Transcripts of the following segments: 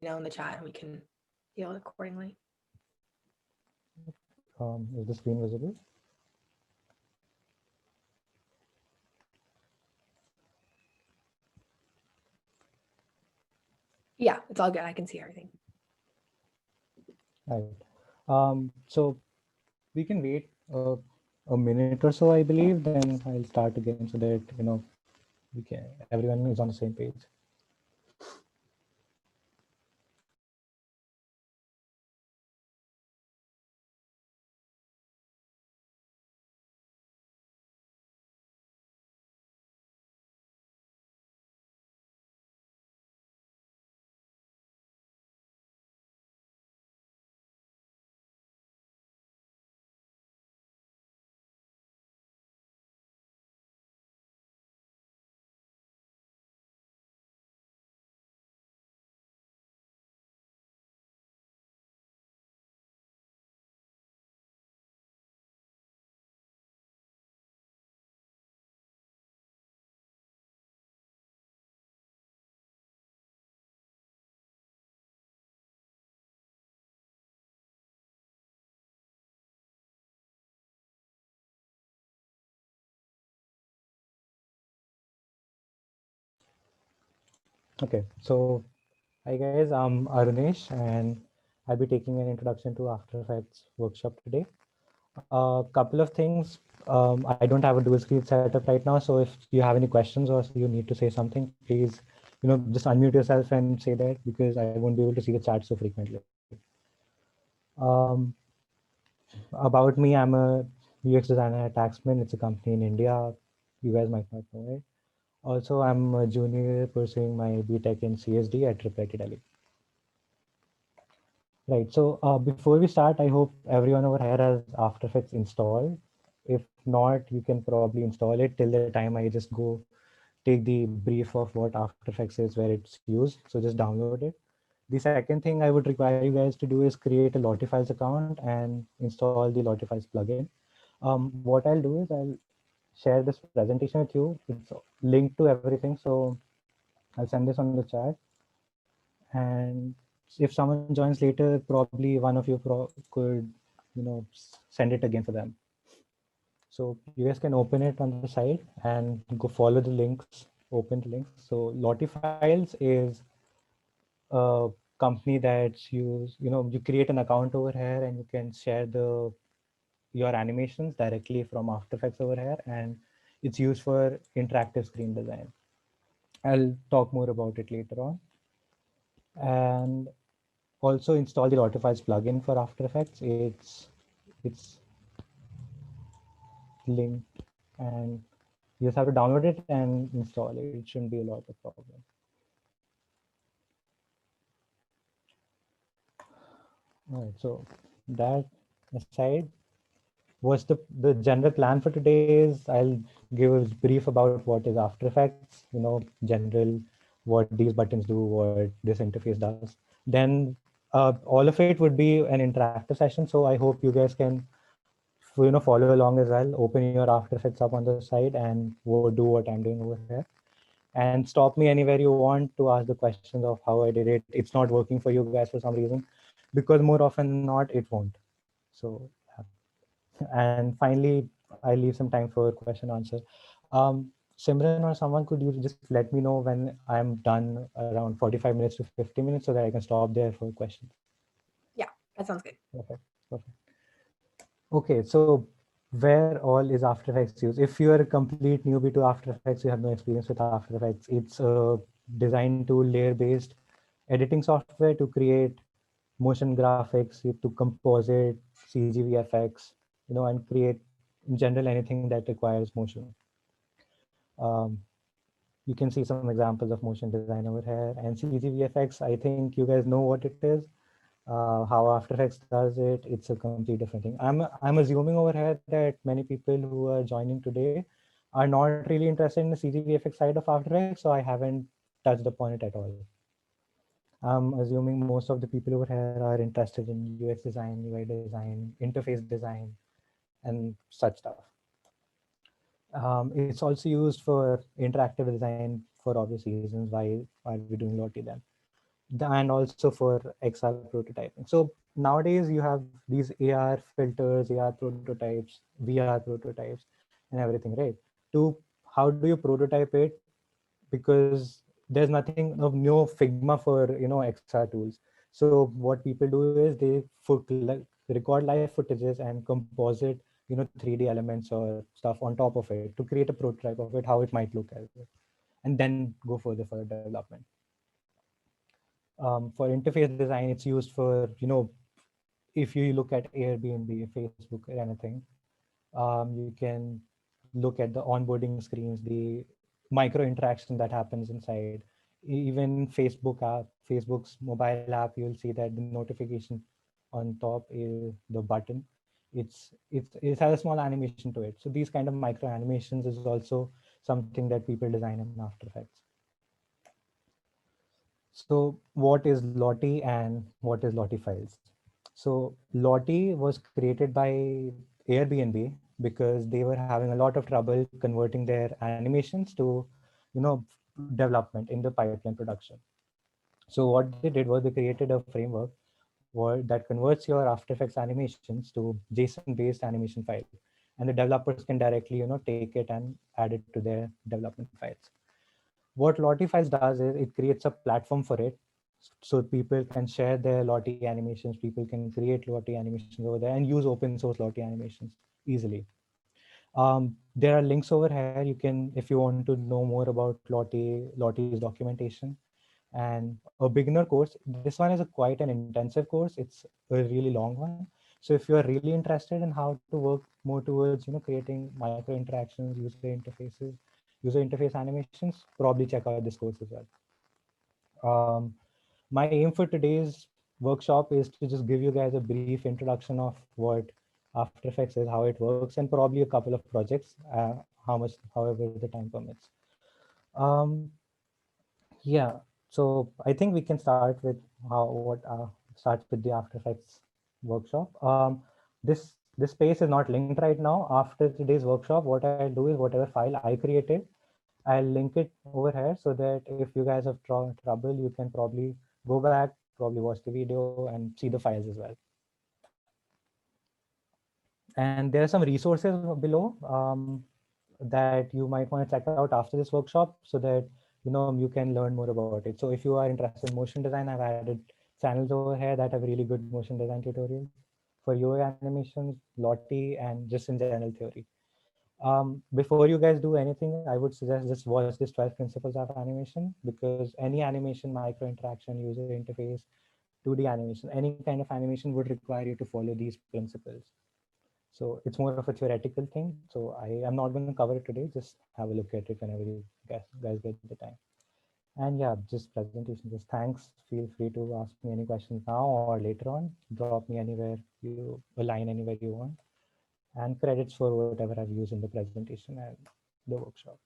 in the chat and we can deal it accordingly. Is the screen visible? Yeah, it's all good. I can see everything. Right. So we can wait a minute or so, I believe, then I'll start again so that, everyone is on the same page. Okay, so hi guys, I'm Arunesh and I'll be taking an introduction to After Effects workshop today. A couple of things. I don't have a dual screen setup right now, so if you have any questions or you need to say something, please, just unmute yourself and say that because I won't be able to see the chat so frequently. Um, about me, I'm a UX designer at Taxman. It's a company in India. You guys might not know it. Also, I'm a junior pursuing my BTech in CSD at IIT Delhi. Right. So before we start, I hope everyone over here has After Effects installed. If not, you can probably install it till the time I just go take the brief of what After Effects is, where it's used. So just download it. The second thing I would require you guys to do is create a Lottie account and install the Lottie plugin. What I'll do is I'll share this presentation with you. It's linked to everything. So I'll send this on the chat. And if someone joins later, probably one of you could, send it again for them. So you guys can open it on the side and go follow the links, open the links. So Lottie Files is a company that's you create an account over here and you can share your animations directly from After Effects over here. And it's used for interactive screen design. I'll talk more about it later on. And also install the Lottie plugin for After Effects. It's linked and you just have to download it and install it. It shouldn't be a lot of problem. All right, so that aside, what's the general plan for today is I'll give a brief about what is After Effects, general, what these buttons do, what this interface does. Then all of it would be an interactive session. So I hope you guys can follow along as well. Open your After Effects up on the side and do what I'm doing over here. And stop me anywhere you want to ask the questions of how I did it. It's not working for you guys for some reason, because more often than not, it won't. So, and finally, I leave some time for question answer. Simran or someone, could you just let me know when I'm done around 45 minutes to 50 minutes so that I can stop there for questions? Yeah, that sounds good. Perfect. Perfect. Okay, so where all is After Effects used? If you're a complete newbie to After Effects, you have no experience with After Effects, it's a design tool, layer-based editing software to create motion graphics, to composite, CGVFX, and create in general anything that requires motion. Um, you can see some examples of motion design over here. And CGVFX, I think you guys know what it is. How After Effects does it, it's a complete different thing. I'm assuming over here that many people who are joining today are not really interested in the CGVFX side of After Effects, so I haven't touched upon it at all. I'm assuming most of the people over here are interested in UX design, UI design, interface design, and such stuff. It's also used for interactive design for obvious reasons. Why are we doing Lottie then? and also for XR prototyping. So nowadays you have these AR filters, AR prototypes, VR prototypes, and everything, right? To how do you prototype it? Because there's nothing of no Figma for XR tools. So what people do is they record live footages and composite 3D elements or stuff on top of it to create a prototype of it, how it might look as it, and then go further for the development. For interface design, it's used for if you look at Airbnb, Facebook, or anything, you can look at the onboarding screens, the micro interaction that happens inside. Even Facebook's mobile app, you'll see that the notification on top is the button. It has a small animation to it. So these kind of micro animations is also something that people design in After Effects. So what is Lottie and what is Lottie files? So Lottie was created by Airbnb because they were having a lot of trouble converting their animations to, you know, development in the pipeline production. So what they did was they created a framework that converts your After Effects animations to JSON-based animation file, and the developers can directly, take it and add it to their development files. What Lottie Files does is it creates a platform for it, so people can share their Lottie animations, people can create Lottie animations over there and use open source Lottie animations easily. There are links over here. You can, if you want to know more about Lottie's documentation and a beginner course. This one is quite an intensive course. It's a really long one. So if you are really interested in how to work more towards, creating micro interactions, user interface animations, probably check out this course as well. My aim for today's workshop is to just give you guys a brief introduction of what After Effects is, how it works, and probably a couple of projects, however the time permits. Um, yeah, so I think we can start with start with the After Effects workshop. This space is not linked right now. After today's workshop, what I'll do is whatever file I created, I'll link it over here so that if you guys have trouble, you can probably go back, probably watch the video and see the files as well. And there are some resources below that you might want to check out after this workshop so that you can learn more about it. So if you are interested in motion design, I've added channels over here that have really good motion design tutorials for UI animations, Lottie, and just in general theory. Before you guys do anything, I would suggest just watch this 12 principles of animation, because any animation, micro interaction, user interface, 2D animation, any kind of animation would require you to follow these principles. So it's more of a theoretical thing. So I am not going to cover it today. Just have a look at it whenever you guys get the time. And yeah, just presentation. Just thanks. Feel free to ask me any questions now or later on. Drop me anywhere a line anywhere you want. And credits for whatever I've used in the presentation and the workshop.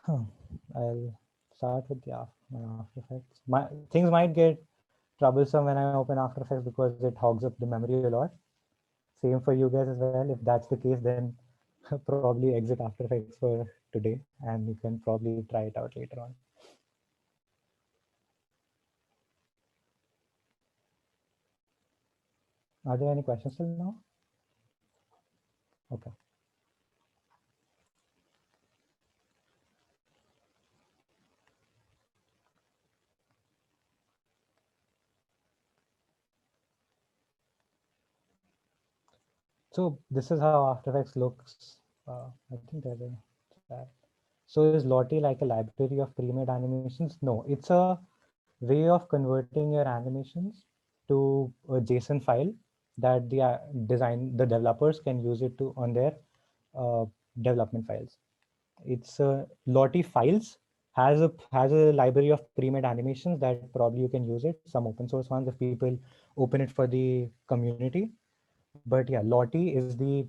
I'll start with my After Effects. Things might get troublesome when I open After Effects because it hogs up the memory a lot. Same for you guys as well. If that's the case, then probably exit After Effects for today, and you can probably try it out later on. Are there any questions till now? Okay. So this is how After Effects looks. I think there's a chat. So is Lottie like a library of pre-made animations? No, it's a way of converting your animations to a JSON file that the developers can use it to on their uh, development files. It's Lottie files has a library of pre-made animations that probably you can use it. Some open source ones if people open it for the community. But yeah, Lottie is the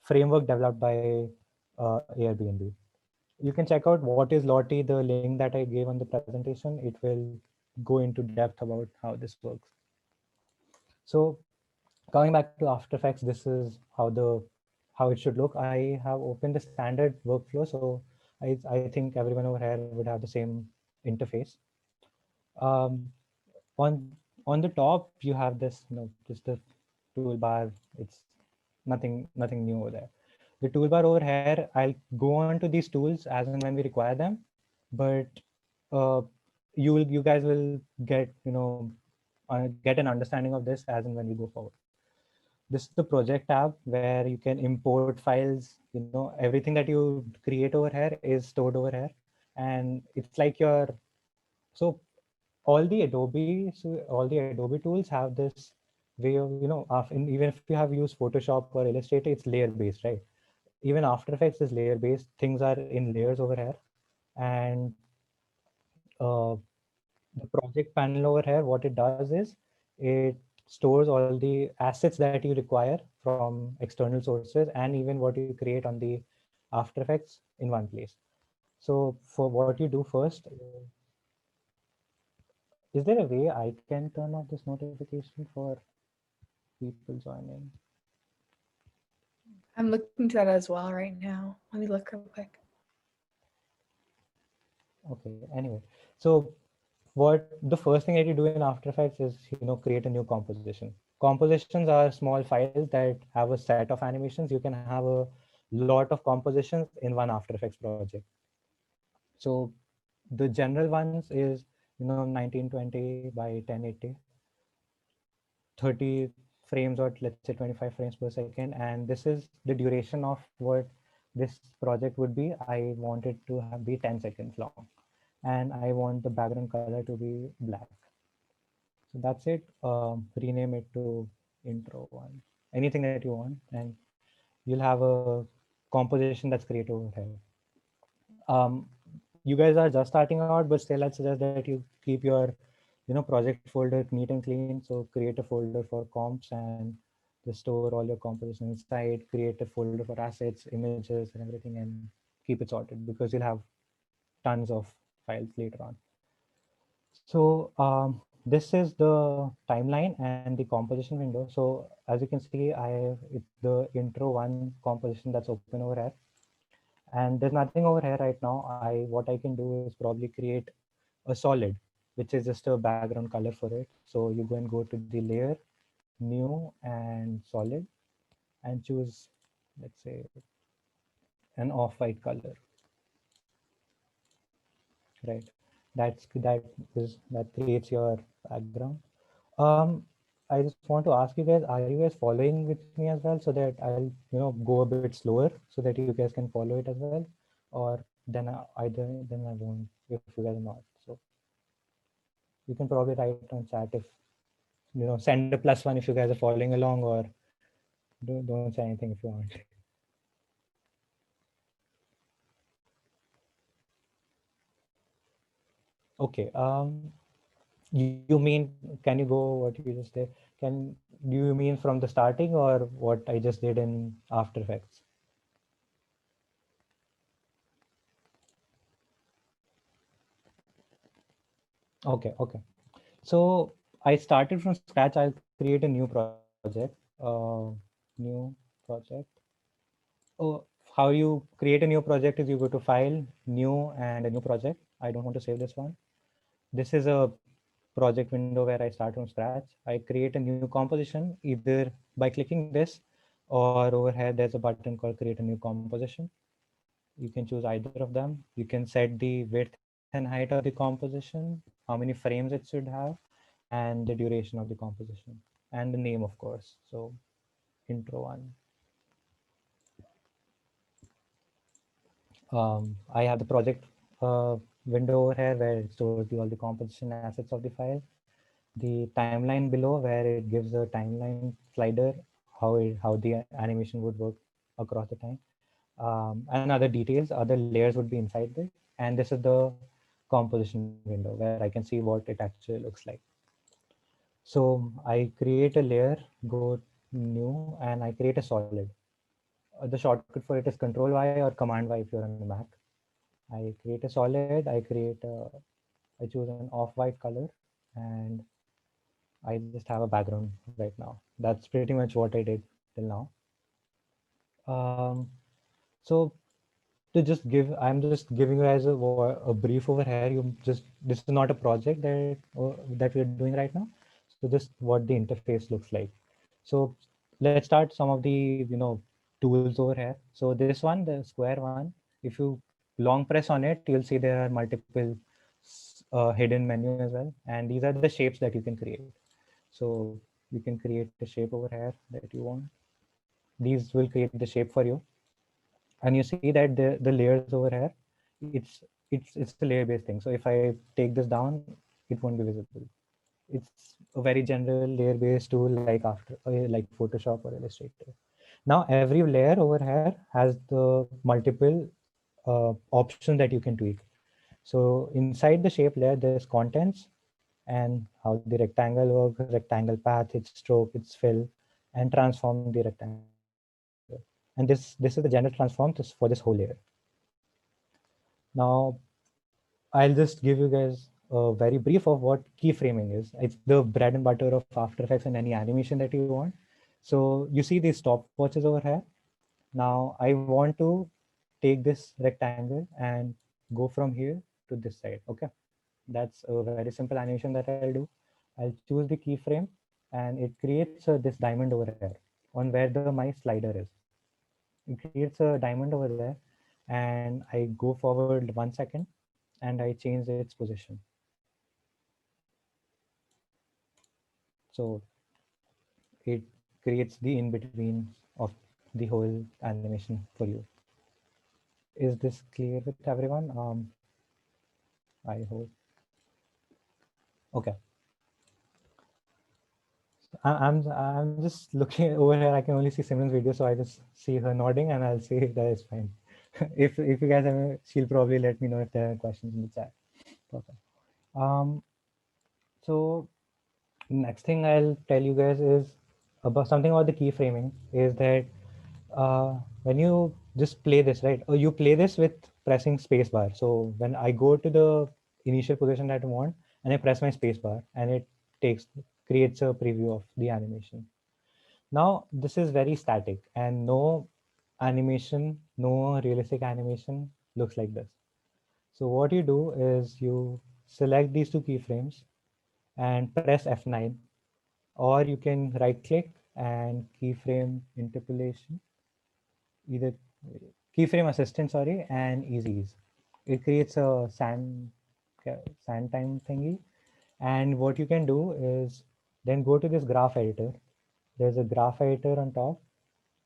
framework developed by Airbnb. You can check out what is Lottie, the link that I gave on the presentation. It will go into depth about how this works. So coming back to After Effects, this is how it should look. I have opened the standard workflow, so I think everyone over here would have the same interface. Um, on the top, you have this, just a toolbar. It's nothing new over there. The toolbar over here, I'll go on to these tools as and when we require them, but uh, you guys will get get an understanding of this as and when we go forward. This is the project tab where you can import files. Everything that you create over here is stored over here, and it's like your so all the Adobe tools have this way of even if you have used Photoshop or Illustrator, it's layer based, right? Even After Effects is layer based. Things are in layers over here, and uh, the project panel over here, what it does is it stores all the assets that you require from external sources and even what you create on the After Effects in one place. So for what you do first, is there a way I can turn off this notification for people joining? I'm looking to that as well right now. Let me look real quick. Okay, anyway, so what the first thing that you do in After Effects is create a new composition. Compositions are small files that have a set of animations. You can have a lot of compositions in one After Effects project. So the general ones is 1920 by 1080, 30 frames, or let's say 25 frames per second, and this is the duration of what this project would be. I want it to be 10 seconds long, and I want the background color to be black. So that's it. Rename it to intro one, anything that you want, and you'll have a composition that's created over here. Um, you guys are just starting out, but still I'd suggest that you keep your project folder neat and clean. So create a folder for comps and just store all your composition inside. Create a folder for assets, images, and everything, and keep it sorted because you'll have tons of files later on. So this is the timeline and the composition window. So as you can see, it's the intro one composition that's open over here, and there's nothing over here right now. What I can do is probably create a solid, which is just a background color for it. So you go and go to the layer, new, and solid, and choose, let's say, an off-white color, right? That creates your background. Um, I just want to ask you guys, are you guys following with me as well, so that I'll go a bit slower so that you guys can follow it as well, or then then I won't if you guys are not. So you can probably write on chat if send a +1 if you guys are following along, or don't say anything if you want. Okay. You mean, can you go what you just did? Do you mean from the starting or what I just did in After Effects? Okay, okay. So I started from scratch. I'll create a new project. New project. Oh, how you create a new project is you go to File, New, and a New Project. I don't want to save this one. This is a project window where I start from scratch. I create a new composition either by clicking this, or over here there's a button called Create a New Composition. You can choose either of them. You can set the width and height of the composition, how many frames it should have, and the duration of the composition, and the name, of course. So intro one. I have the project window over here where it stores all the composition assets of the file. The timeline below where it gives a timeline slider, how the animation would work across the time, and other details, other layers would be inside this. And this is the composition window where I can see what it actually looks like. So I create a layer, go new, and I create a solid. The shortcut for it is Control Y or Command Y if you're on the Mac. I create a solid. I choose an off-white color, and I just have a background right now. That's pretty much what I did till now. Um, so I'm just giving you as a brief over here. This is not a project that we're doing right now. So just what the interface looks like. So let's start some of the tools over here. So this one, the square one, if you long press on it, you'll see there are multiple hidden menu as well, and these are the shapes that you can create. So you can create a shape over here that you want. These will create the shape for you, and you see that the layers over here, it's a layer based thing. So if I take this down, it won't be visible. It's a very general layer based tool like Photoshop or Illustrator. Now every layer over here has the multiple options that you can tweak. So inside the shape layer, there's contents and how the rectangle works, rectangle path, its stroke, its fill, and transform the rectangle. And this is the general transform just for this whole layer. Now I'll just give you guys a very brief of what keyframing is. It's the bread and butter of After Effects and any animation that you want. So you see these stopwatches over here. Now I want to take this rectangle and go from here to this side. Okay, that's a very simple animation that I'll do. I'll choose the keyframe, and it creates this diamond over here on where my slider is. It creates a diamond over there, and I go forward 1 second and I change its position. So it creates the in between of the whole animation for you. Is this clear with everyone? I hope. Okay. I'm just looking over here. I can only see Simran's video, so I just see her nodding, and I'll say that it's fine. If you guys have, she'll probably let me know if there are questions in the chat. Perfect. Um. So next thing I'll tell you guys is about something about the keyframing. Is that when you just play this, right? Or you play this with pressing spacebar. So when I go to the initial position that I want, and I press my spacebar, and it takes creates a preview of the animation. Now this is very static, and no animation, no realistic animation looks like this. So what you do is you select these two keyframes and press F9, or you can right click and keyframe interpolation, either keyframe assistant, sorry, and easy ease. It creates a sand time thingy. And what you can do is then go to this graph editor. There's a graph editor on top,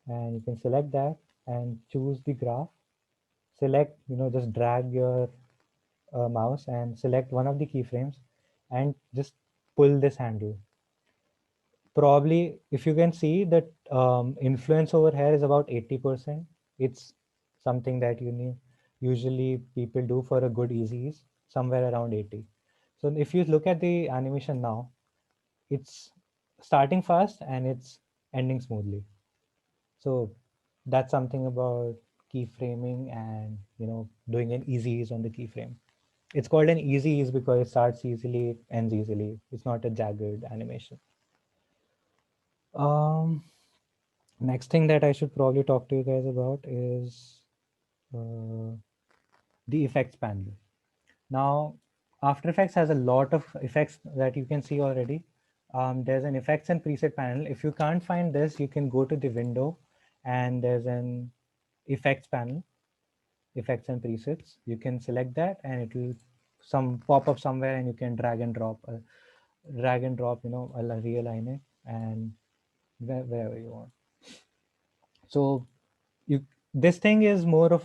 and you can select that and choose the graph. Select, just drag your mouse and select one of the keyframes and just pull this handle. Probably, if you can see that influence over here is about 80%. It's something that you need usually people do for a good easies, somewhere around 80. So if you look at the animation now, it's starting fast and it's ending smoothly. So that's something about keyframing and doing an easy ease on the keyframe. It's called an easy ease because it starts easily, ends easily. It's not a jagged animation. Um, Next thing that I should probably talk to you guys about is uh, the effects panel. Now, After Effects has a lot of effects that you can see already. There's an effects and preset panel. If you can't find this, you can go to the window and there's an effects panel, effects and presets. You can select that and it will some pop up somewhere and you can drag and drop, I'll realign it and wherever you want. So you this thing is more of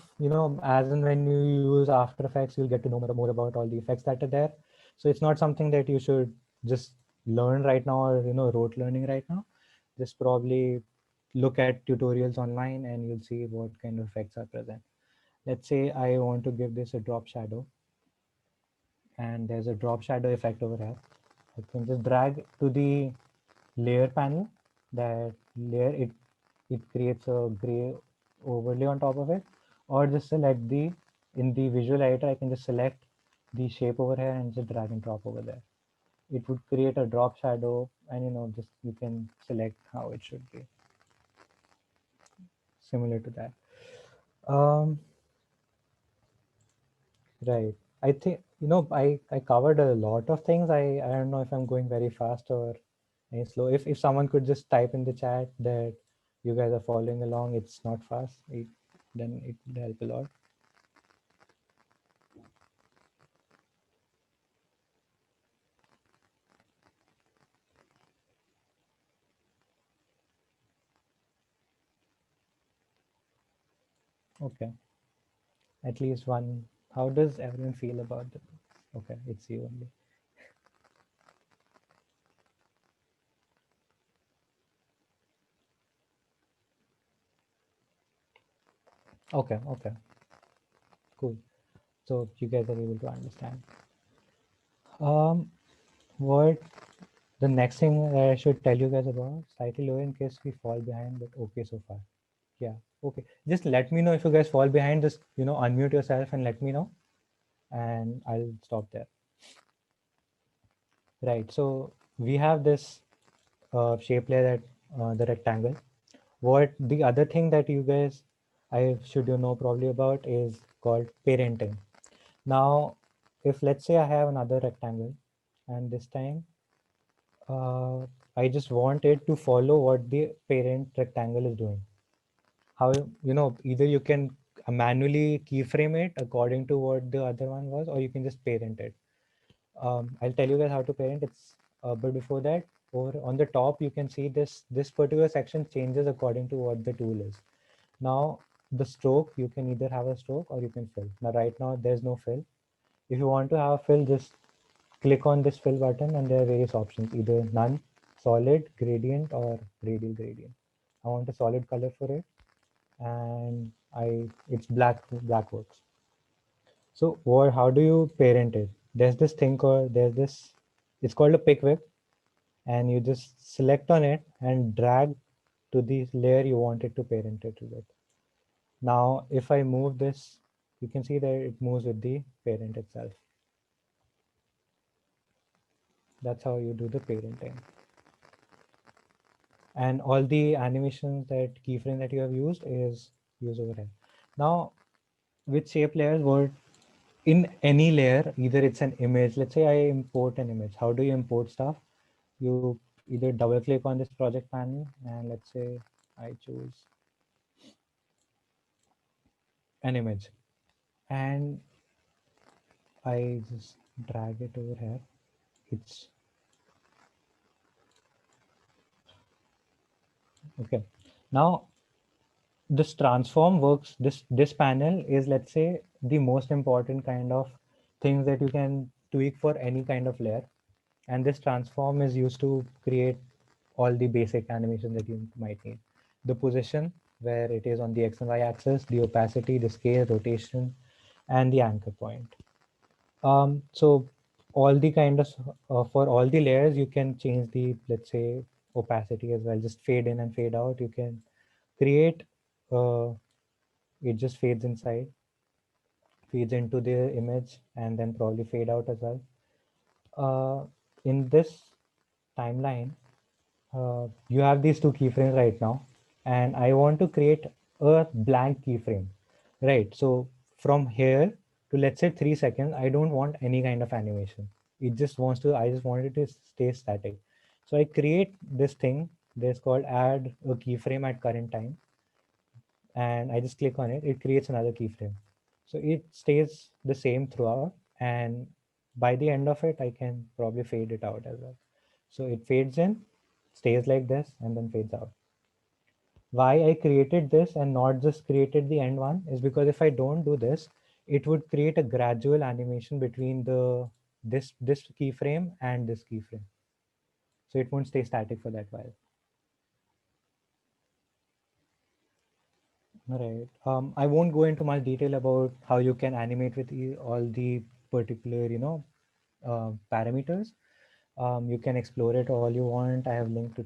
as and when you use After Effects, you'll get to know more about all the effects that are there. So it's not something that you should just learn right now or rote learning right now. Just probably look at tutorials online and you'll see what kind of effects are present. Let's say I want to give this a drop shadow, and there's a drop shadow effect over here. I can just drag to the layer panel. That layer, it creates a gray overlay on top of it, or just select in the visual editor, I can just select the shape over here and just drag and drop over there. It would create a drop shadow, and just you can select how it should be, similar to that. um, Right. I think, I covered a lot of things. I don't know if I'm going very fast or any slow. If someone could just type in the chat that you guys are following along, it's not fast, then it would help a lot. Okay. At least one. How does everyone feel about this? Okay, it's you only. Okay, okay, cool. So you guys are able to understand. Um, what the next thing that I should tell you guys about, slightly lower in case we fall behind, but okay so far. Yeah, okay. Just let me know if you guys fall behind. Just unmute yourself and let me know, and I'll stop there. Right. So we have this shape layer that the rectangle. What the other thing that you guys I should know probably about is called parenting. Now, if let's say I have another rectangle, and this time I just want it to follow what the parent rectangle is doing. How either you can manually keyframe it according to what the other one was, or you can just parent it. I'll tell you guys how to parent. But before that, over on the top you can see this particular section changes according to what the tool is. Now the stroke, you can either have a stroke or you can fill. Now right now there's no fill. If you want to have a fill, just click on this fill button and there are various options, either none, solid, gradient, or radial gradient. I want a solid color for it, and it's black works. So how do you parent it? It's called a pick whip, and you just select on it and drag to the layer you want it to parent it with. Now, if I move this, you can see that it moves with the parent itself. That's how you do the parenting. And all the animations that keyframe that you have used is used over here. Now, with shape layers, what in any layer, either it's an image. Let's say I import an image. How do you import stuff? You either double click on this project panel, and let's say I choose an image, and I just drag it over here. It's okay. Now this transform works. This panel is, let's say, the most important kind of things that you can tweak for any kind of layer, and this transform is used to create all the basic animation that you might need. The position, where it is on the x and y axis, the opacity, the scale, rotation, and the anchor point. So all the kind of for all the layers, you can change the, let's say, opacity as well. Just fade in and fade out. You can create uh, it just fades inside, feeds into the image, and then probably fade out as well. In this timeline, you have these two keyframes right now, and I want to create a blank keyframe, right? So from here to, let's say, 3 seconds, I don't want any kind of animation. I just want it to stay static. So I create this thing. This called add a keyframe at current time, and I just click on it. It creates another keyframe. So it stays the same throughout, and by the end of it, I can probably fade it out as well. So it fades in, stays like this, and then fades out. Why I created this and not just created the end one is because if I don't do this, it would create a gradual animation between this keyframe and this keyframe. So it won't stay static for that while. All right. I won't go into much detail about how you can animate with all the particular, parameters. You can explore it all you want. I have linked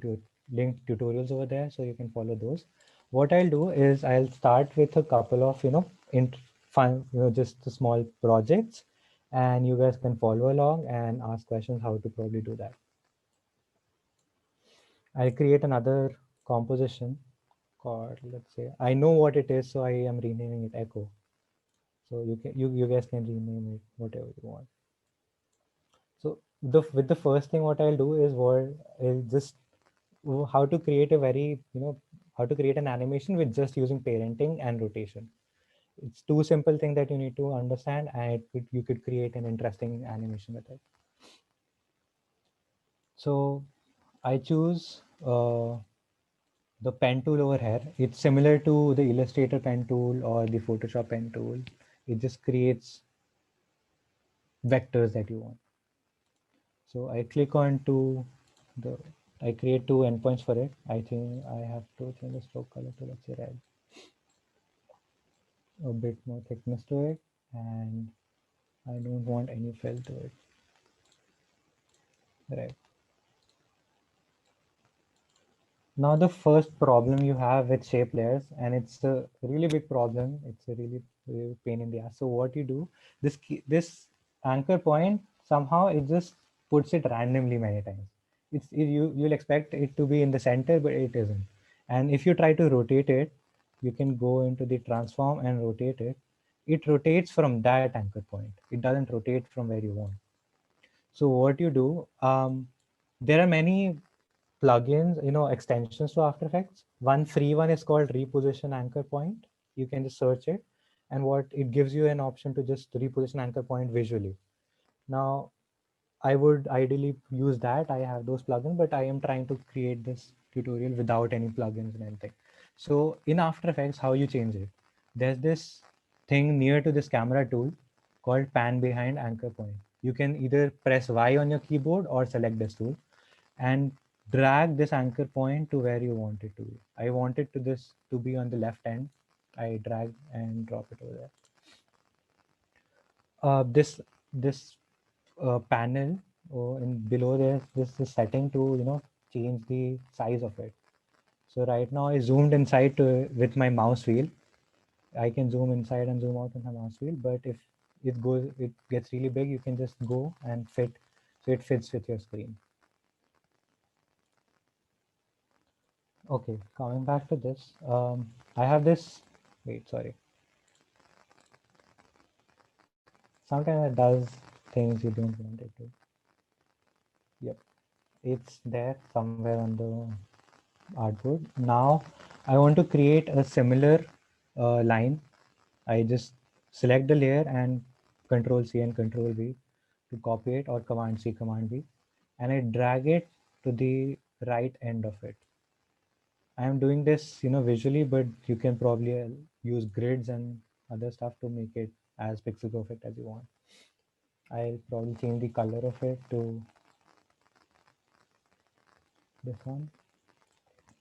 tutorials over there, so you can follow those. What I'll do is I'll start with a couple of, in fun, just the small projects, and you guys can follow along and ask questions how to probably do that. I'll create another composition called, let's say, I know what it is, so I am renaming it Echo. So you guys can rename it whatever you want. So with the first thing, what I'll do is I'll just how to create a very how to create an animation with just using parenting and rotation. It's two simple things that you need to understand, and you could create an interesting animation with it. So I choose the pen tool over here. It's similar to the Illustrator pen tool or the Photoshop pen tool. It just creates vectors that you want. So I click on to the, I create two endpoints for it. I think I have to change the stroke color to, let's say, red. A bit more thickness to it, and I don't want any fill to it. Right. Now the first problem you have with shape layers, and it's a really big problem. It's a really pain in the ass. So what you do, this anchor point, somehow it just puts it randomly many times. You'll expect it to be in the center, but it isn't. And if you try to rotate it, you can go into the transform and rotate it. It rotates from that anchor point. It doesn't rotate from where you want. So what you do, there are many plugins, extensions to After Effects. One free one is called Reposition Anchor Point. You can just search it, and what it gives you an option to just reposition anchor point visually. Now, I would ideally use that. I have those plugins, but I am trying to create this tutorial without any plugins and anything. So in After Effects, how you change it? There's this thing near to this camera tool called Pan Behind Anchor Point. You can either press Y on your keyboard or select this tool and drag this anchor point to where you want it to be. I want it to be on the left end. I drag and drop it over there. This panel, and below there's this setting to change the size of it. So right now I zoomed inside with my mouse wheel. I can zoom inside and zoom out with my mouse wheel, but if it gets really big, you can just go and fit, so it fits with your screen. Okay, coming back to this, I have this. Wait, sorry. Sometimes it does things you don't want it to. Yep, it's there somewhere on the artboard. Now I want to create a similar line. I just select the layer and Control C and Control V to copy it, or Command C, Command V, and I drag it to the right end of it. I am doing this, visually, but you can probably use grids and other stuff to make it as pixel perfect as you want. I'll probably change the color of it to this one.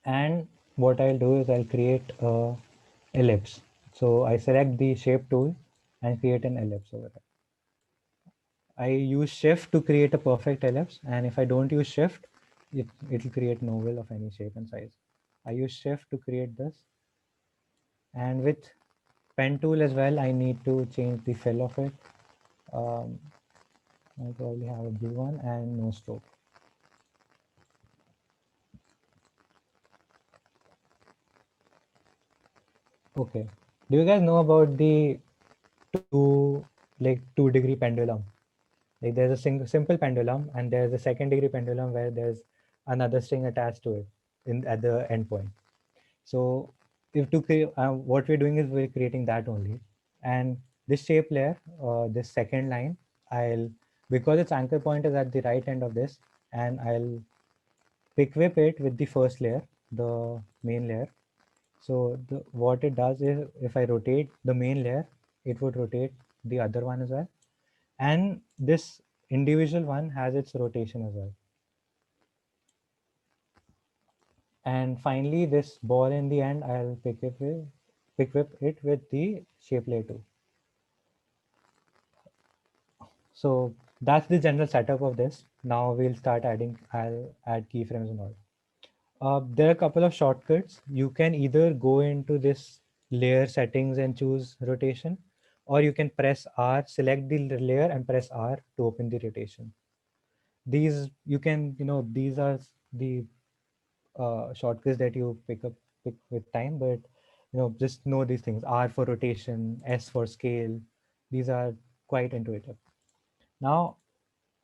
And what I'll do is I'll create a ellipse. So I select the shape tool and create an ellipse over there. I use shift to create a perfect ellipse, and if I don't use shift, it'll create no will of any shape and size. I use shift to create this, and with pen tool as well, I need to change the fill of it. um, I probably have a blue one and no stroke. Okay, do you guys know about the 2-degree pendulum? Like there's a simple pendulum, and there's a second degree pendulum where there's another string attached to it at the endpoint. So if to create, what we're doing is we're creating that only. And this shape layer, this second line, because its anchor point is at the right end of this, and I'll pick whip it with the first layer, the main layer. So what it does is if I rotate the main layer, it would rotate the other one as well. And this individual one has its rotation as well. And finally, this ball in the end, I'll pick whip it with the shape layer too. So that's the general setup of this. Now I'll add keyframes and all. There are a couple of shortcuts. You can either go into this layer settings and choose rotation, or you can press R, select the layer and press R to open the rotation. These are the shortcuts that you pick with time, but just know these things: R for rotation, S for scale, These are quite intuitive. Now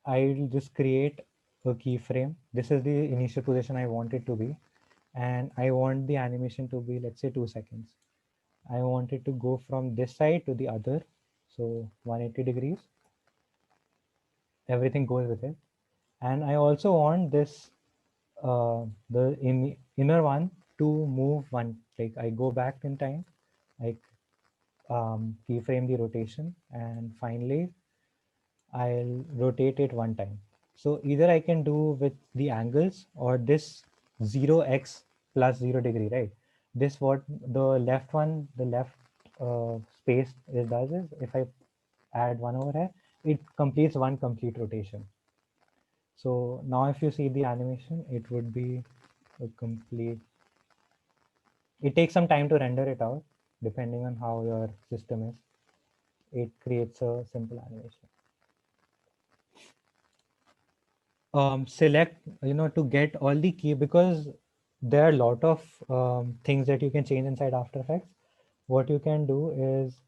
I'll just create a keyframe. This is the initial position I want it to be. And I want the animation to be, let's say, 2 seconds. I want it to go from this side to the other. So 180 degrees, everything goes with it. And I also want this, inner one to move one, like I go back in time, like keyframe the rotation, and finally I'll rotate it one time. So either I can do with the angles or this 0x plus 0 degree, right? This what the left one, the left space it does is if I add one over here, it completes one complete rotation. So now if you see the animation, it would be a complete, it takes some time to render it out depending on how your system is. It creates a simple animation. Select, to get all the key, because there are a lot of things that you can change inside After Effects. What you can do is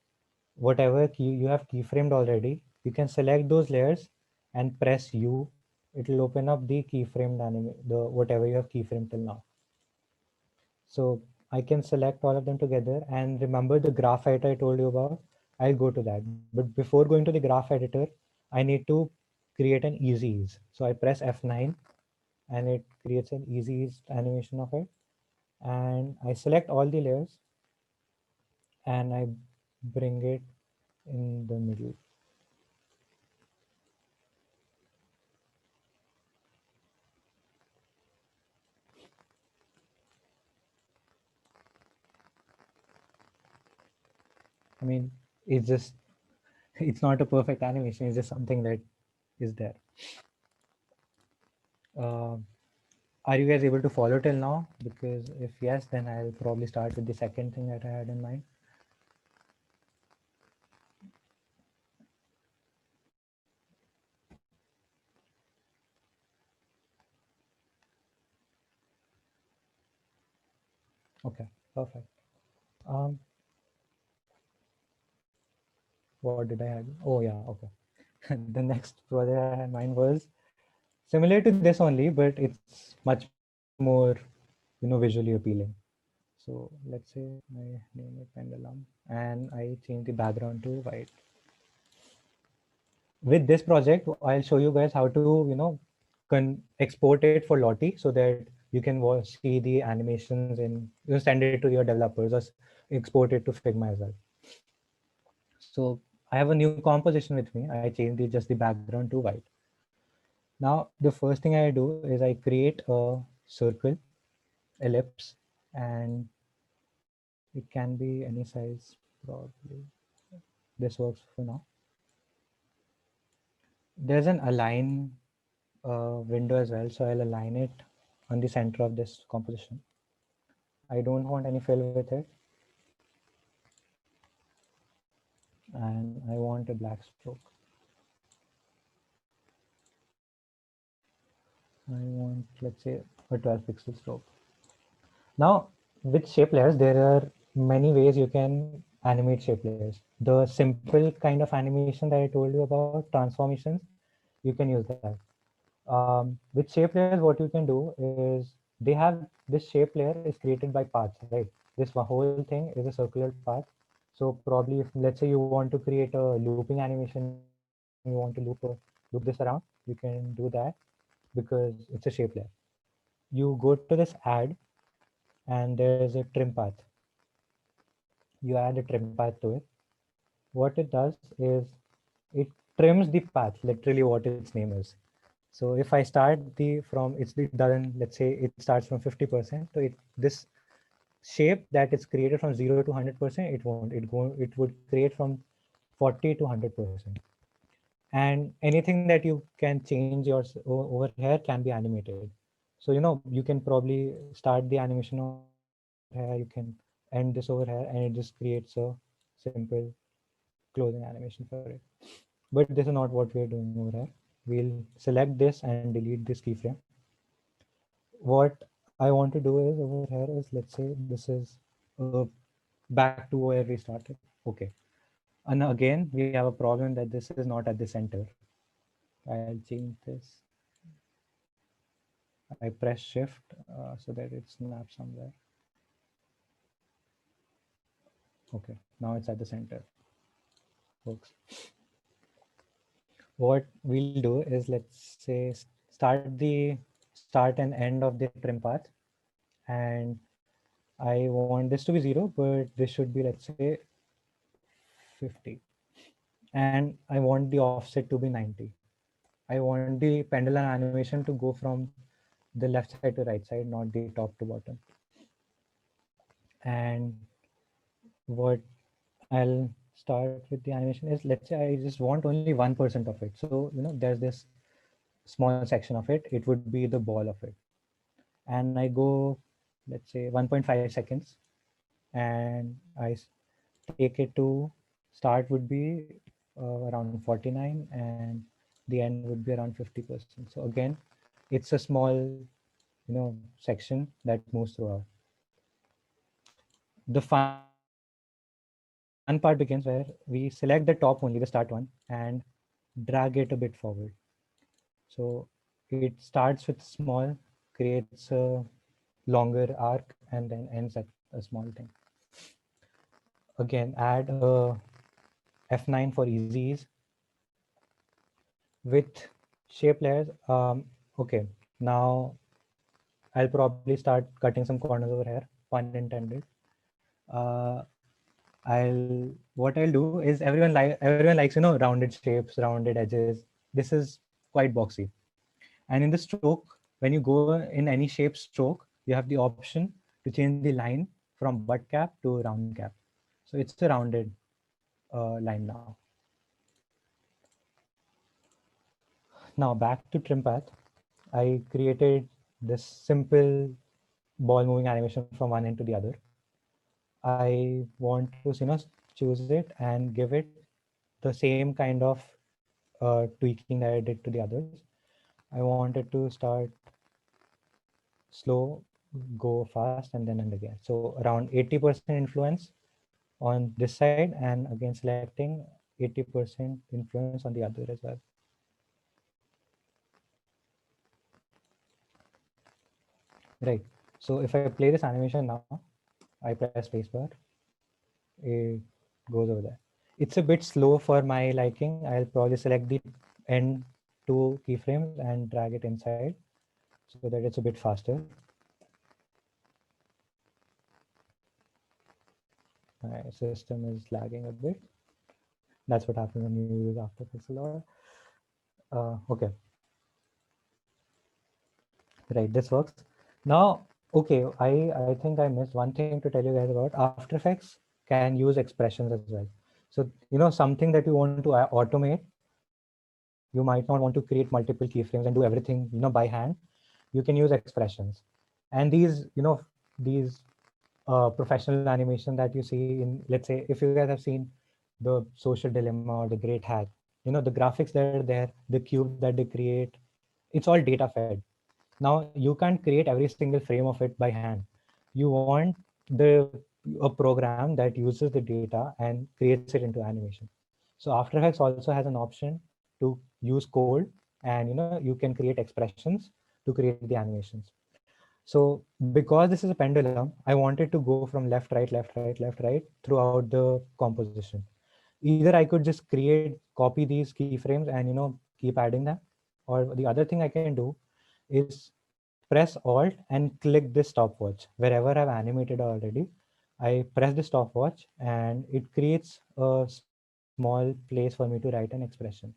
whatever key you have keyframed already, you can select those layers and press U. It will open up the keyframed anime, the whatever you have keyframed till now. So I can select all of them together, and remember the graph editor I told you about, I'll go to that. But before going to the graph editor, I need to create an easy ease. So I press F9 and it creates an easy ease animation of it. And I select all the layers and I bring it in the middle. I mean, it's just, it's not a perfect animation. It's just something that is there. Uh, are you guys able to follow till now? Because if yes, then I'll probably start with the second thing that I had in mind. Okay, perfect. Um, what did I have? Oh yeah, okay. The next project I had in mind was similar to this only, but it's much more, visually appealing. So let's say I name it pendulum and I change the background to white. With this project, I'll show you guys how to, export it for Lottie so that you can see the animations and send it to your developers or export it to Figma as well. So I have a new composition with me. I changed just the background to white. Now, the first thing I do is I create a circle, ellipse, and it can be any size probably. This works for now. There's an align window as well, so I'll align it on the center of this composition. I don't want any fill with it. And I want a black stroke. I want, let's say, a 12 pixel stroke. Now, with shape layers, there are many ways you can animate shape layers. The simple kind of animation that I told you about, transformations, you can use that. With shape layers, what you can do is they have this shape layer is created by paths, right? This whole thing is a circular path. So probably if let's say you want to create a looping animation, you want to loop this around, you can do that because it's a shape layer. You go to this add and there's a trim path. You add a trim path to it. What it does is it trims the path, literally what its name is. So if I start it doesn't, let's say it starts from 50%. So this shape that is created from 0 to 100%, it would create from 40 to 100%. And anything that you can change over here can be animated. So, you can probably start the animation over here, you can end this over here, and it just creates a simple closing animation for it. But this is not what we're doing over here. We'll select this and delete this keyframe. What I want to do is over here is, let's say this is back to where we started. Okay. And again, we have a problem that this is not at the center. I'll change this. I press shift so that it snaps somewhere. Okay, now it's at the center. Works. What we'll do is, let's say, start and end of the trim path, and I want this to be 0, but this should be, let's say, 50, and I want the offset to be 90. I want the pendulum animation to go from the left side to right side, not the top to bottom. And what I'll start with the animation is, let's say I just want only 1% of it. So, there's this small section of it. It would be the ball of it. And I go, let's say 1.5 seconds, and take it to start would be around 49, and the end would be around 50%. So again, it's a small, section that moves throughout. The fun part begins where we select the top only, the start one, and drag it a bit forward. So it starts with small, creates a longer arc, and then ends at a small thing. Again, add a F9 for easy ease. With shape layers, okay, now I'll probably start cutting some corners over here, pun intended. Uh, what I'll do is, everyone likes, rounded shapes, rounded edges. This is quite boxy. And in the stroke, when you go in any shape stroke, you have the option to change the line from butt cap to round cap. So it's a rounded line now. Now back to trim path. I created this simple ball moving animation from one end to the other. I want to, choose it and give it the same kind of tweaking that I did to the others. I wanted to start slow, go fast, and then end again. So around 80% influence on this side, and again selecting 80% influence on the other as well. Right. So if I play this animation now, I press spacebar, it goes over there. It's a bit slow for my liking. I'll probably select the end two keyframes and drag it inside so that it's a bit faster. My system is lagging a bit. That's what happens when you use After Effects a lot. Okay. Right, this works. Now, okay, I think I missed one thing to tell you guys about. After Effects can use expressions as well. So, something that you want to automate, you might not want to create multiple keyframes and do everything, by hand. You can use expressions. And these professional animation that you see in, let's say, if you guys have seen the Social Dilemma or the Great Hack, the graphics that are there, the cube that they create, it's all data fed. Now you can't create every single frame of it by hand. You want a program that uses the data and creates it into animation. So After Effects also has an option to use code, and you can create expressions to create the animations. So because this is a pendulum, I wanted to go from left, right, left, right, left, right throughout the composition. Either I could just copy these keyframes and keep adding them, or the other thing I can do is press Alt and click this stopwatch. Wherever I've animated already, I press the stopwatch and it creates a small place for me to write an expression.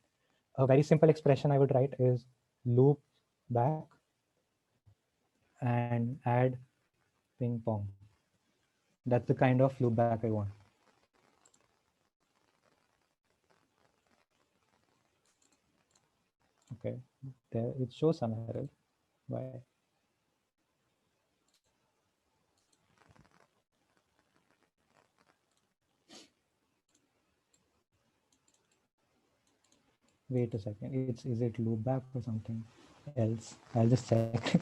A very simple expression I would write is loop back and add ping pong. That's the kind of loop back I want. Okay, there it shows some error. Why? Wait a second. Is it loop back or something else? I'll just check.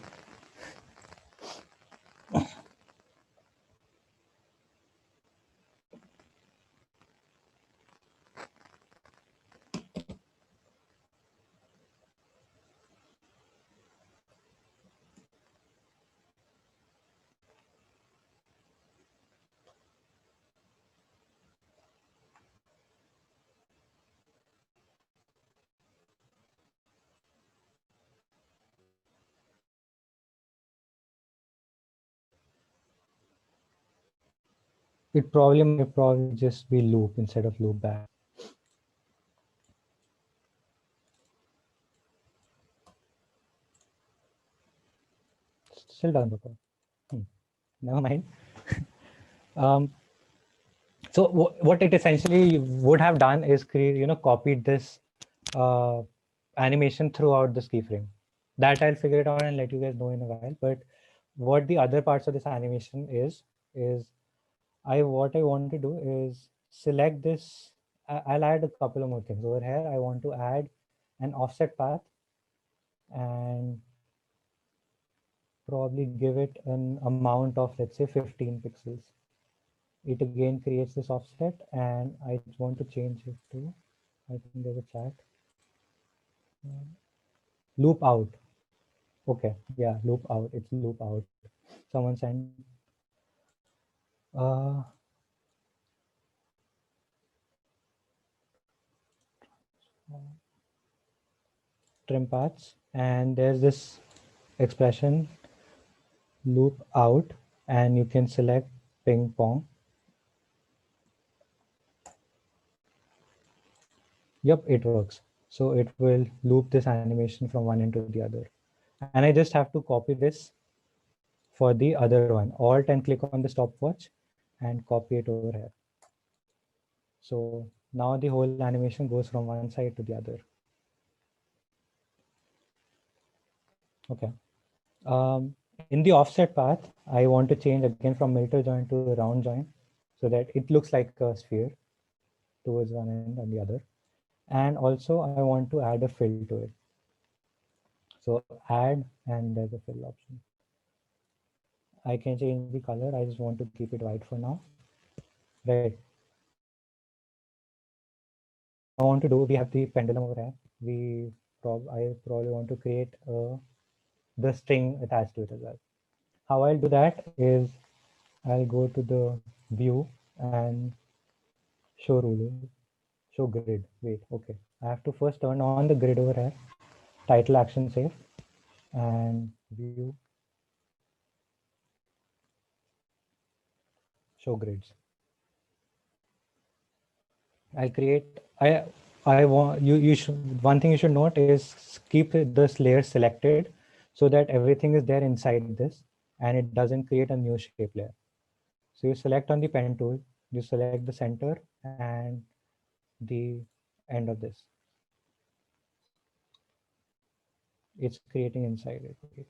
it probably might probably just be loop instead of loop back. Still doesn't work. Never mind. So what it essentially would have done is copied this animation throughout this keyframe. That I'll figure it out and let you guys know in a while. But what the other parts of this animation is what I want to do is select this. I'll add a couple of more things over here. I want to add an offset path and probably give it an amount of, let's say, 15 pixels. It again creates this offset, and I just want to change it to, I think there's a chat. Loop out. Okay, yeah, loop out. It's loop out. Someone sent. Uh, Trim paths, and there's this expression loop out, and you can select ping pong. Yep, it works. So it will loop this animation from one end to the other. And I just have to copy this for the other one. Alt and click on the stopwatch and copy it over here. So now the whole animation goes from one side to the other. Okay. In the offset path, I want to change again from milter joint to round joint so that it looks like a sphere towards one end and the other. And also I want to add a fill to it. So add, and there's a fill option. I can change the color. I just want to keep it white for now. Right. I want to do, we have the pendulum over here. I probably want to create the string attached to it as well. How I'll do that is I'll go to the view and show ruler, show grid. Wait, okay. I have to first turn on the grid over here, title action safe, and view, show grids. I'll create, I want, you should, one thing you should note is keep this layer selected so that everything is there inside this and it doesn't create a new shape layer. So you select on the pen tool, you select the center and the end of this. It's creating inside it.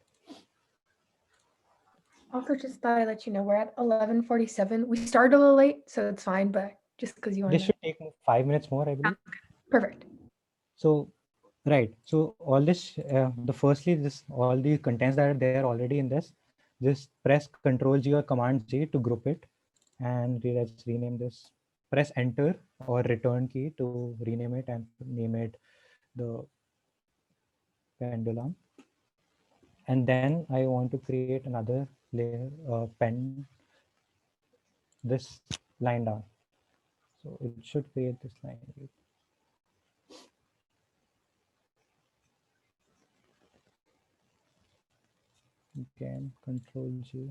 Also, just thought I'd let you know we're at 11:47. We started a little late, so it's fine. But just because you want This to. should take 5 minutes more, I believe. Perfect. So, right. So all this, the firstly, this all the contents that are there already in this, just press Control G or Command G to group it, and let's rename this. Press Enter or Return key to rename it and name it the pendulum. And then I want to create another layer, pen, this line down. So it should create this line. Again, Control G.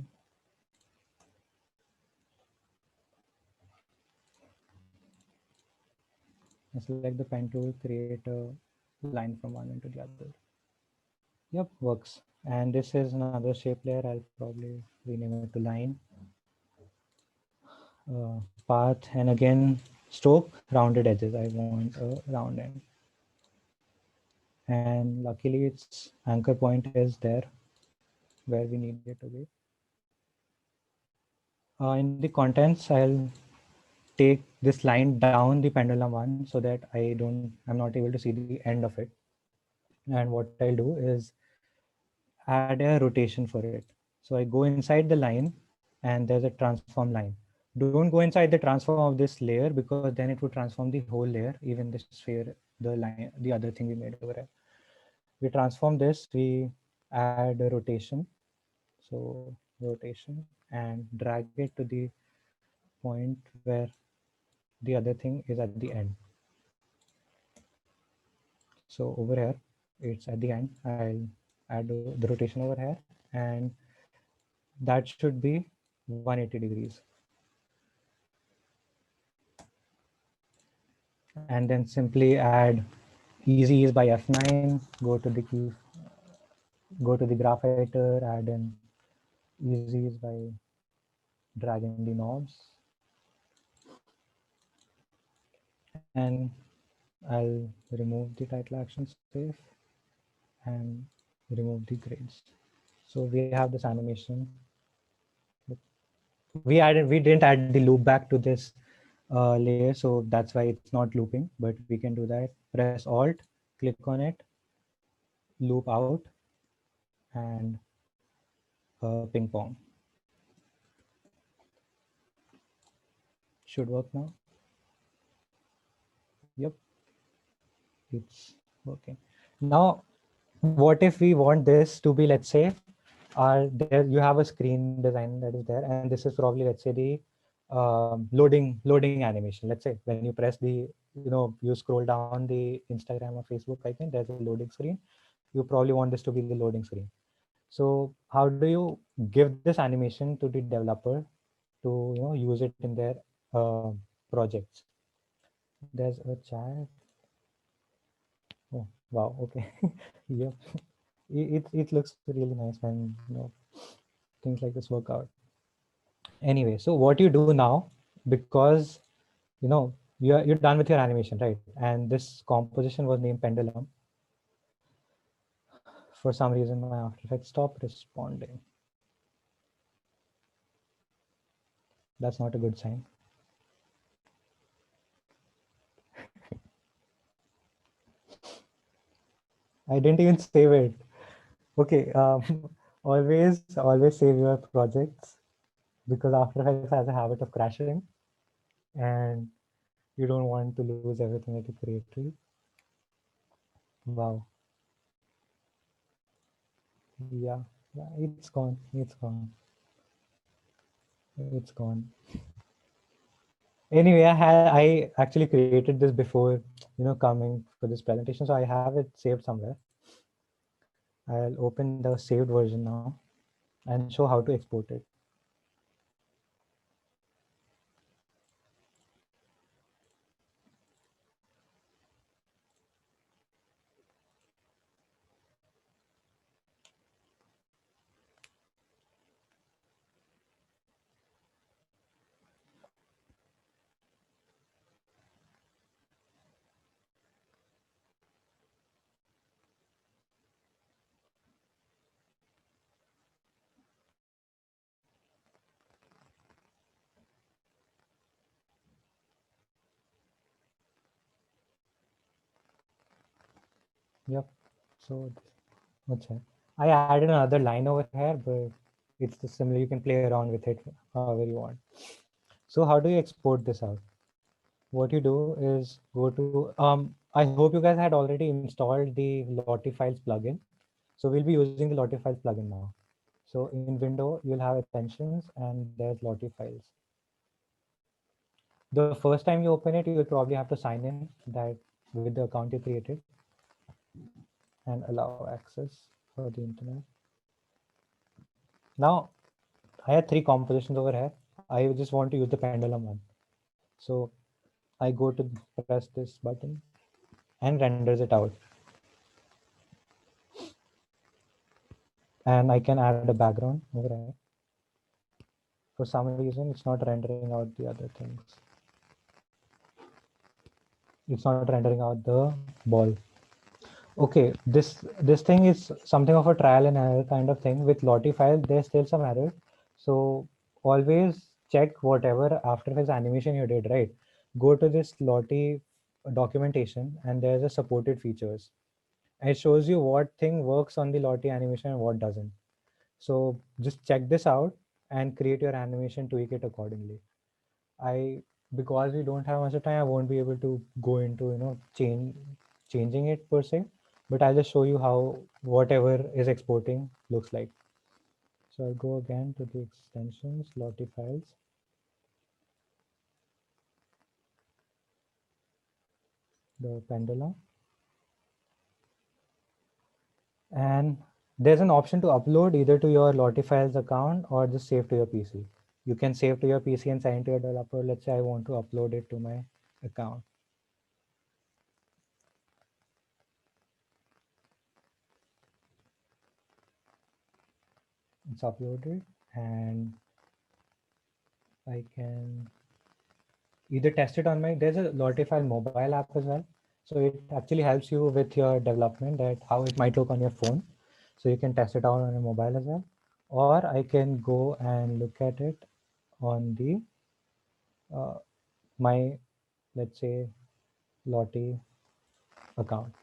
I select the pen tool, create a line from one end to the other. Yep, works. And this is another shape layer. I'll probably rename it to line. Path, and again, stroke, rounded edges. I want a round end. And luckily its anchor point is there where we need it to be. In the contents, I'll take this line down the pendulum one so that I'm not able to see the end of it. And what I'll do is add a rotation for it. So I go inside the line and there's a transform line. Don't go inside the transform of this layer because then it would transform the whole layer, even the sphere, the line, the other thing we made over here. We transform this, we add a rotation. So rotation and drag it to the point where the other thing is at the end. So over here, it's at the end. I'll add the rotation over here, and that should be 180 degrees. and then simply add easy is by F9, go to the graph editor, add in easy is by dragging the knobs, and I'll remove the title action safe and remove the grades. So we have this animation. We didn't add the loop back to this layer, so that's why it's not looping, but we can do that. Press Alt, click on it, loop out, and ping pong. Should work now. Yep, it's working. Now, what if we want this to be, let's say, there you have a screen design that is there, and this is probably, let's say, the loading animation. Let's say when you press the, you scroll down the Instagram or Facebook icon, there's a loading screen. You probably want this to be the loading screen. So how do you give this animation to the developer to use it in their projects? There's a chat. Oh wow, okay. Yep. It looks really nice when things like this work out. Anyway, so what you do now, because you're done with your animation, right? And this composition was named Pendulum. For some reason, my After Effects stopped responding. That's not a good sign. I didn't even save it. Okay, always save your projects, because After Effects has a habit of crashing, and you don't want to lose everything that you created. Wow. Yeah, it's gone. It's gone. It's gone. Anyway, I actually created this before coming for this presentation, so I have it saved somewhere. I'll open the saved version now and show how to export it. Yep. So what's that? I added another line over here, but it's the similar. You can play around with it however you want. So how do you export this out? What you do is go to, I hope you guys had already installed the Lottie Files plugin. So we'll be using the Lottie Files plugin now. So in window, you'll have extensions and there's Lottie Files. The first time you open it, you'll probably have to sign in that with the account you created and allow access for the internet. Now, I had 3 compositions over here. I just want to use the pendulum one. So I go to press this button and renders it out. And I can add a background over here. For some reason, it's not rendering out the other things. It's not rendering out the ball. Okay, this thing is something of a trial and error kind of thing. With Lottie file, there's still some error. So always check whatever After Effects animation you did, right? Go to this Lottie documentation and there's a supported features. And it shows you what thing works on the Lottie animation and what doesn't. So just check this out and create your animation, tweak it accordingly. Because we don't have much of time, I won't be able to go into changing it per se, but I'll just show you how whatever is exporting looks like. So I'll go again to the extensions, Lottie files. The pendulum. And there's an option to upload either to your Lottie files account or just save to your PC. You can save to your PC and send to your developer. Let's say I want to upload it to my account. It's uploaded, and I can either test it on there's a Lottify mobile app as well. So it actually helps you with your development, that how it might look on your phone. So you can test it out on your mobile as well. Or I can go and look at it on the uh, my, let's say, Lottie account.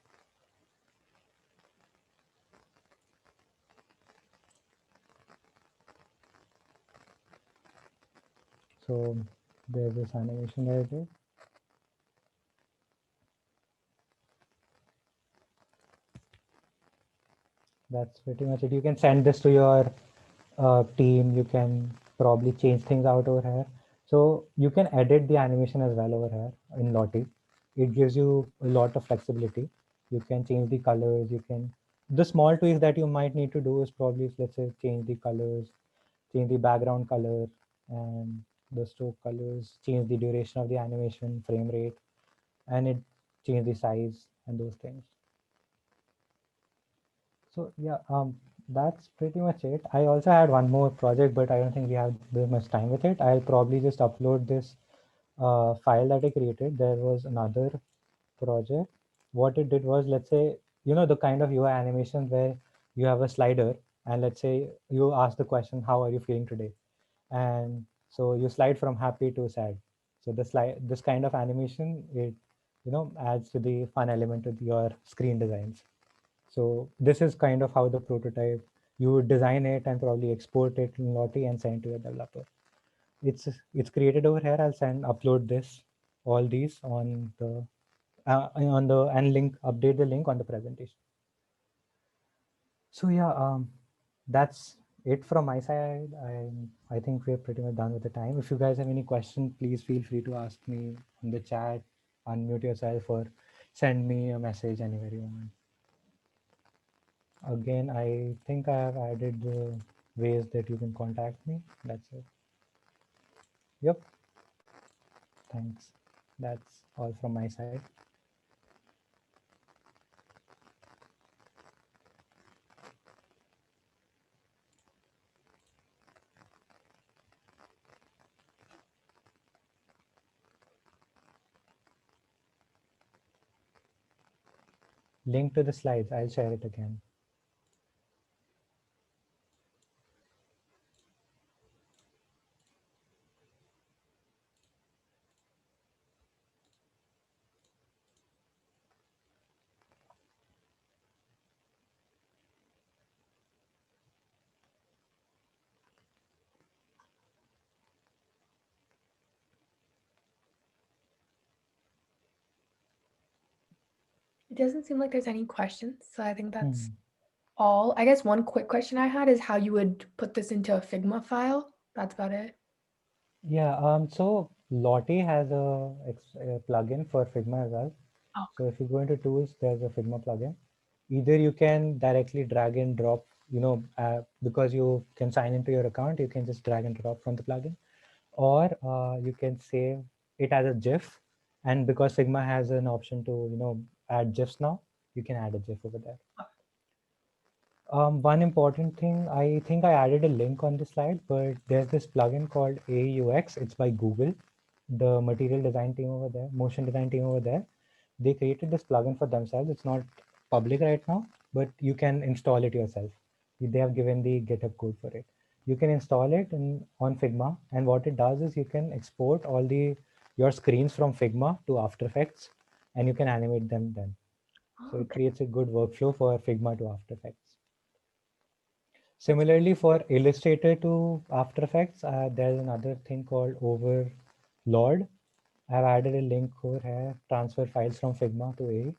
So there's this animation that I did. That's pretty much it. You can send this to your team. You can probably change things out over here. So you can edit the animation as well over here in Lottie. It gives you a lot of flexibility. You can change the colors. You can, the small tweaks that you might need to do is probably, let's say, change the colors, change the background color and the stroke colors, change the duration of the animation, frame rate, and it change the size and those things. So yeah, that's pretty much it. I also had one more project, but I don't think we have that much time with it. I'll probably just upload this file that I created. There was another project. What it did was, let's say, the kind of UI animation where you have a slider, and let's say you ask the question, how are you feeling today? And so you slide from happy to sad. So this kind of animation, it adds to the fun element of your screen designs. So this is kind of how the prototype, you would design it and probably export it in Lottie and send to your developer. It's created over here. I'll upload all these on the and update the link on the presentation. So yeah, that's it from my side. I think we're pretty much done with the time. If you guys have any questions, please feel free to ask me on the chat, unmute yourself, or send me a message anywhere you want. Again, I think I have added the ways that you can contact me. That's it. Yep. Thanks. That's all from my side. Link to the slides, I'll share it again. It doesn't seem like there's any questions, so I think that's all. I guess one quick question I had is how you would put this into a Figma file. That's about it. Yeah, so Lottie has a plugin for Figma as well. Oh. So if you go into tools, there's a Figma plugin. Either you can directly drag and drop, because you can sign into your account, you can just drag and drop from the plugin, or you can save it as a GIF. And because Figma has an option to, add GIFs now, you can add a GIF over there. One important thing, I think I added a link on the slide, but there's this plugin called AUX. It's by Google, the material design team over there, motion design team over there. They created this plugin for themselves. It's not public right now, but you can install it yourself. They have given the GitHub code for it. You can install it on Figma, and what it does is you can export all your screens from Figma to After Effects, and you can animate them then. So it creates a good workflow for Figma to After Effects. Similarly, for Illustrator to After Effects, there's another thing called Overlord. I've added a link over here, transfer files from Figma to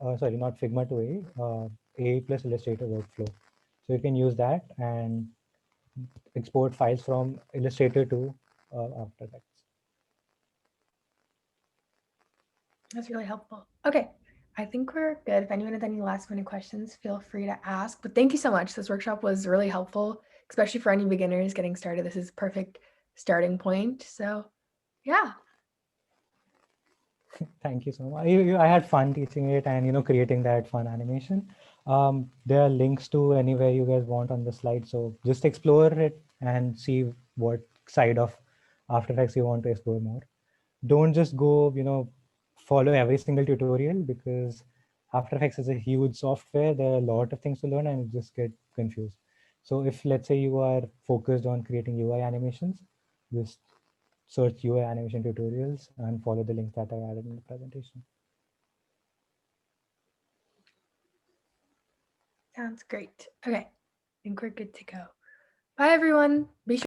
A. Sorry, not Figma to A plus Illustrator workflow. So you can use that and export files from Illustrator to After Effects. That's really helpful. Okay, I think we're good. If anyone has any last minute questions, feel free to ask. But thank you so much. This workshop was really helpful, especially for any beginners getting started. This is a perfect starting point. So yeah. Thank you so much. I had fun teaching it and creating that fun animation. There are links to anywhere you guys want on the slide. So just explore it and see what side of After Effects you want to explore more. Don't just go, follow every single tutorial, because After Effects is a huge software. There are a lot of things to learn and you just get confused. So if, let's say, you are focused on creating UI animations, just search UI animation tutorials and follow the links that I added in the presentation. Sounds great. Okay, I think we're good to go. Bye, everyone. Be sure